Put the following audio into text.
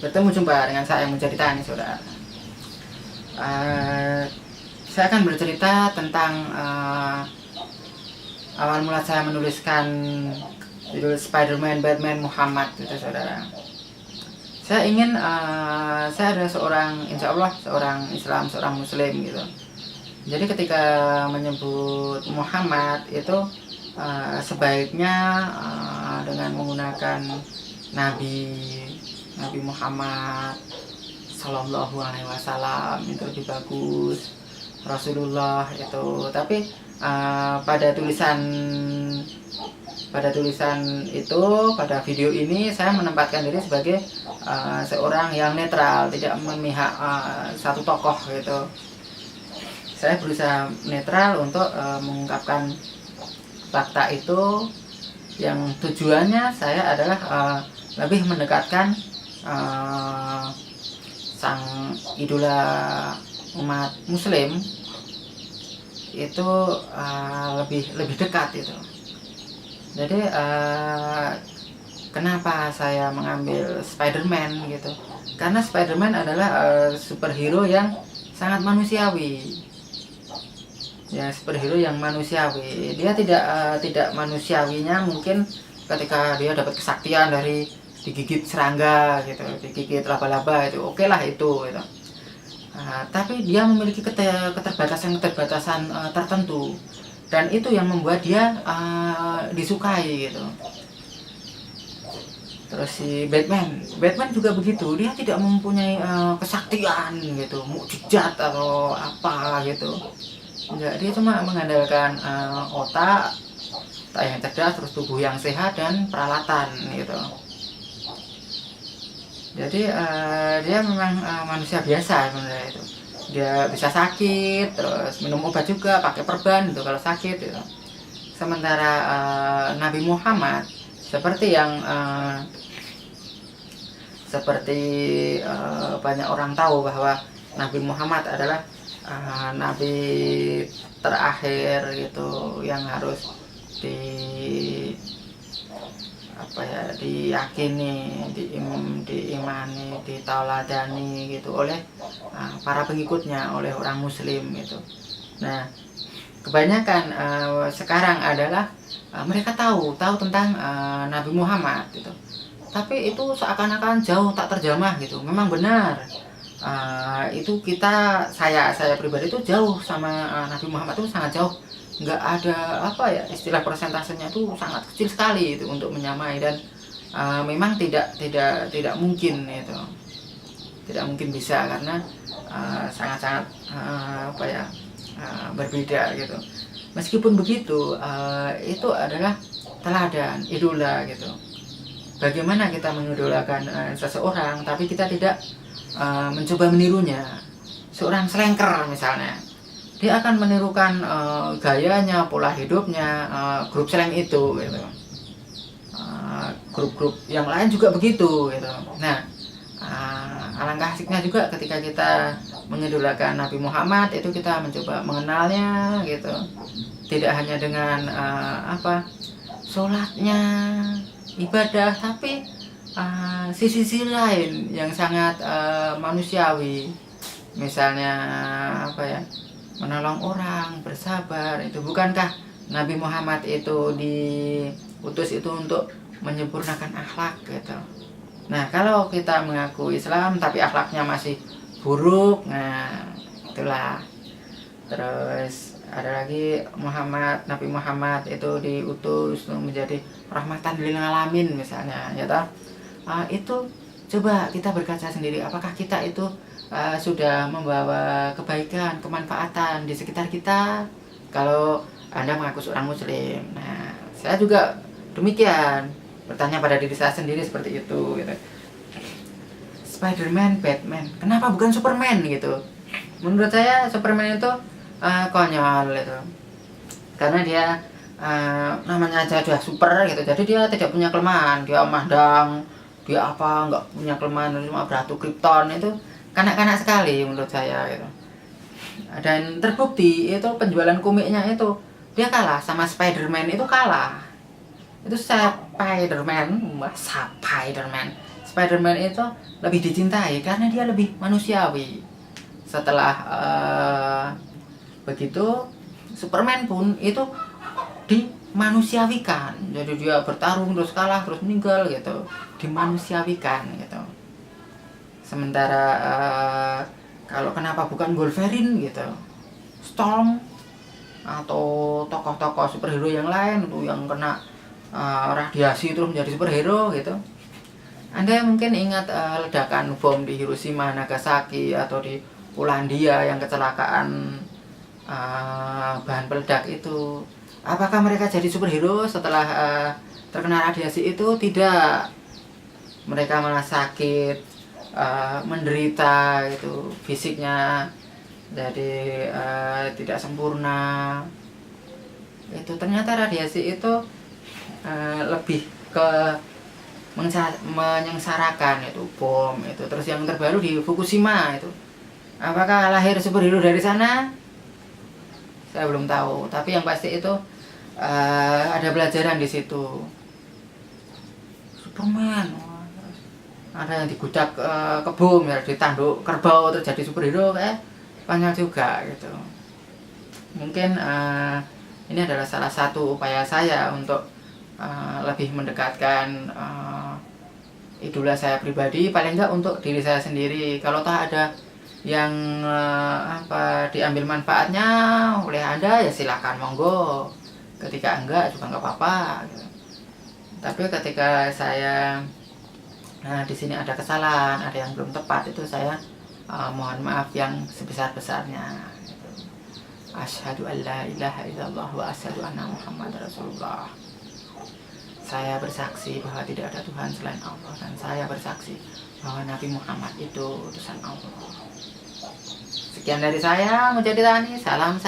bertemu jumpa dengan saya Mujahid Tani, saudara. Saya akan bercerita tentang awal mula saya menuliskan judul Spider-Man, Batman, Muhammad itu, saudara. Saya ingin, saya adalah seorang, insya Allah seorang Islam, seorang Muslim gitu. Jadi ketika menyebut Muhammad itu sebaiknya dengan menggunakan Nabi Muhammad Sallallahu Alaihi Wasallam, itu lebih bagus. Rasulullah itu, tapi pada tulisan itu, pada video ini saya menempatkan diri sebagai seorang yang netral, tidak memihak satu tokoh gitu. Saya berusaha netral untuk mengungkapkan fakta itu, yang tujuannya saya adalah lebih mendekatkan sang idola umat Muslim itu lebih dekat itu. Jadi kenapa saya mengambil Spider-Man gitu? Karena Spider-Man adalah superhero yang sangat manusiawi. Ya, superhero yang manusiawi. Dia tidak manusiawinya mungkin ketika dia dapat kesaktian dari digigit serangga gitu, digigit laba-laba itu, oke lah itu gitu. Tapi dia memiliki keterbatasan tertentu, dan itu yang membuat dia disukai gitu. Terus si Batman juga begitu, dia tidak mempunyai kesaktian gitu, mukjizat atau apa gitu. Enggak, dia cuma mengandalkan otak yang cerdas, terus tubuh yang sehat dan peralatan gitu. Jadi dia memang manusia biasa sebenarnya itu. Dia bisa sakit, terus minum obat juga, pakai perban itu kalau sakit gitu. Sementara Nabi Muhammad seperti yang banyak orang tahu bahwa Nabi Muhammad adalah nabi terakhir gitu, yang harus diyakini, diimani, ditauladani gitu oleh para pengikutnya, oleh orang Muslim gitu. Nah, kebanyakan sekarang adalah mereka tahu tentang Nabi Muhammad gitu, tapi itu seakan-akan jauh, tak terjamah gitu. Memang benar, itu saya pribadi itu jauh sama Nabi Muhammad, itu sangat jauh. Nggak ada istilah persentasenya itu sangat kecil sekali itu untuk menyamai, dan memang tidak mungkin itu, tidak mungkin bisa, karena sangat berbeda gitu. Meskipun begitu, itu adalah teladan, idola gitu. Bagaimana kita mengidolakan seseorang tapi kita tidak mencoba menirunya. Seorang selengker misalnya, dia akan menirukan gayanya, pola hidupnya, grup seleng itu gitu. Grup-grup yang lain juga begitu gitu. Nah, alangkah asiknya juga ketika kita mengidolakan Nabi Muhammad itu, kita mencoba mengenalnya gitu. Tidak hanya dengan sholatnya, ibadah, tapi sisi-sisi lain yang sangat manusiawi. Misalnya menolong orang, bersabar itu. Bukankah Nabi Muhammad itu diutus itu untuk menyempurnakan akhlak gitu. Nah, kalau kita mengaku Islam tapi akhlaknya masih buruk, nah itulah. Terus ada lagi Nabi Muhammad itu diutus menjadi rahmatan lil alamin misalnya, ya toh. Itu coba kita berkaca sendiri, apakah kita itu sudah membawa kebaikan, kemanfaatan di sekitar kita kalau Anda mengaku seorang Muslim. Nah, saya juga demikian, bertanya pada diri saya sendiri seperti itu gitu. Spider-Man, Batman, kenapa bukan Superman gitu? Menurut saya Superman itu konyol itu, karena dia namanya aja udah super gitu, jadi dia tidak punya kelemahan, dia mandang, dia nggak punya kelemahan, cuma batu Krypton. Itu kanak-kanak sekali menurut saya gitu. Dan terbukti itu penjualan komiknya itu, dia kalah sama Spider-Man, itu kalah. Itu Spider-Man Spider-Man itu lebih dicintai karena dia lebih manusiawi. Setelah begitu, Superman pun itu dimanusiawikan. Jadi dia bertarung terus kalah terus meninggal gitu, dimanusiawikan gitu. Sementara kalau kenapa bukan Wolverine gitu, Storm atau tokoh-tokoh superhero yang lain itu yang kena radiasi terus menjadi superhero gitu. Anda mungkin ingat ledakan bom di Hiroshima, Nagasaki atau di Polandia yang kecelakaan bahan peledak itu. Apakah mereka jadi superhero setelah terkena radiasi itu? Tidak. Mereka malah sakit, menderita itu, fisiknya jadi tidak sempurna. Itu ternyata radiasi itu lebih ke menyengsarakan itu, bom itu. Terus yang terbaru di Fukushima itu, apakah lahir superhero dari sana? Saya belum tahu, tapi yang pasti itu ada pelajaran di situ. Superman, ada yang digudak ke bom, ya ditanduk kerbau terjadi superhero, kayak banyak juga gitu. Mungkin ini adalah salah satu upaya saya untuk lebih mendekatkan idola saya pribadi, paling enggak untuk diri saya sendiri. Kalau toh ada yang diambil manfaatnya oleh Anda, ya silakan, monggo. Ketika enggak juga enggak apa-apa gitu. Tapi ketika saya di sini ada kesalahan, ada yang belum tepat, itu saya mohon maaf yang sebesar-besarnya gitu. Asyhadu an la ilaha illallah wa asyhadu anna Muhammadar Rasulullah. Saya bersaksi bahwa tidak ada Tuhan selain Allah, dan saya bersaksi bahwa Nabi Muhammad itu utusan Allah. Sekian dari saya, Mujahid Tani. Salam.